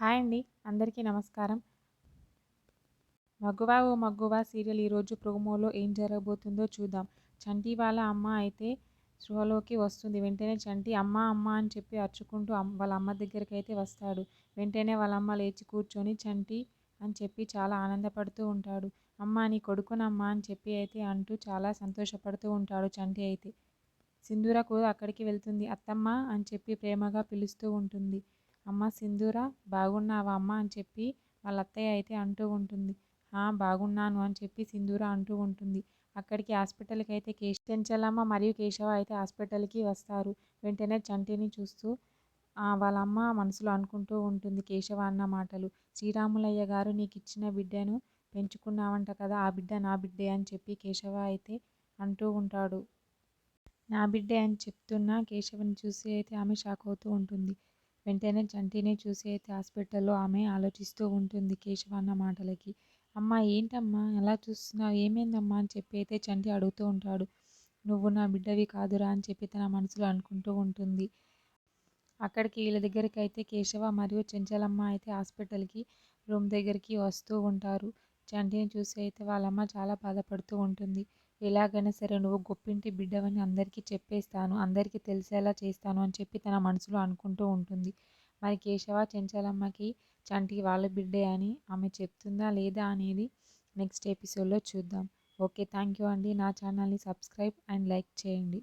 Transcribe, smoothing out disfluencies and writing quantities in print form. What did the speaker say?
Hi అండి. అందరికీ నమస్కారం. 'మగువా ఓ మగువా' సీరియల్ ఈరోజు ప్రోమోలో ఏం జరగబోతుందో చూద్దాం. చంటి వాళ్ళ అమ్మ అయితే స్పృహలోకి వస్తుంది. వెంటనే చంటి అమ్మా అమ్మా అని చెప్పి అరుచుకుంటూ వాళ్ళ అమ్మ దగ్గరికైతే వస్తాడు. వెంటనే వాళ్ళ అమ్మ లేచి కూర్చొని చంటి అని చెప్పి చాలా ఆనందపడుతూ ఉంటాడు. అమ్మా నీ కొడుకునమ్మా అని చెప్పి అయితే అంటూ చాలా సంతోషపడుతూ ఉంటాడు చంటి అయితే. సింధూర కూడా అక్కడికి వెళ్తుంది. అత్తమ్మ అని చెప్పి ప్రేమగా పిలుస్తూ ఉంటుంది. అమ్మ సింధూర బాగున్నావా అమ్మ అని చెప్పి వాళ్ళ అత్తయ్య అయితే అంటూ ఉంటుంది. బాగున్నాను అని చెప్పి సింధూర అంటూ ఉంటుంది. అక్కడికి హాస్పిటల్కి అయితే చెంచలమ్మ మరియు కేశవ అయితే హాస్పిటల్కి వస్తారు. వెంటనే చంటిని చూస్తూ వాళ్ళ అమ్మ మనసులో అనుకుంటూ ఉంటుంది కేశవ అన్న మాటలు. శ్రీరాములయ్య గారు నీకు ఇచ్చిన బిడ్డను పెంచుకున్నావంట కదా, ఆ బిడ్డ నా బిడ్డే అని చెప్పి కేశవ అయితే అంటూ ఉంటాడు. నా బిడ్డే అని చెప్తున్న కేశవని చూసి అయితే ఆమె షాక్ అవుతూ ఉంటుంది. వెంటనే చంటిని చూసి అయితే హాస్పిటల్లో ఆమె ఆలోచిస్తూ ఉంటుంది కేశవ అన్న మాటలకి. అమ్మా ఏంటమ్మా ఎలా చూస్తున్నావు, ఏమైందమ్మా అని చెప్పి అయితే చంటి అడుగుతూ ఉంటాడు. నువ్వు నా బిడ్డవి కాదురా అని చెప్పి తన మనసులో అనుకుంటూ ఉంటుంది. అక్కడికి వీళ్ళ దగ్గరికి అయితే కేశవ మరియు చెంచలమ్మ అయితే హాస్పిటల్కి రూమ్ దగ్గరికి వస్తూ ఉంటారు. చంటిని చూసి అయితే వాళ్ళమ్మ చాలా బాధపడుతూ ఉంటుంది. ఎలాగైనా సరే నువ్వు గొప్పింటి బిడ్డవని అందరికీ చెప్పేస్తాను, అందరికీ తెలిసేలా చేస్తాను అని చెప్పి తన మనసులో అనుకుంటూ ఉంటుంది. మరి కేశవ చెంచలమ్మకి చంటి వాళ్ళ బిడ్డే అని ఆమె చెప్తుందా లేదా అనేది నెక్స్ట్ ఎపిసోడ్లో చూద్దాం. ఓకే, థ్యాంక్ యూ అండి. నా ఛానల్ని సబ్స్క్రైబ్ అండ్ లైక్ చేయండి.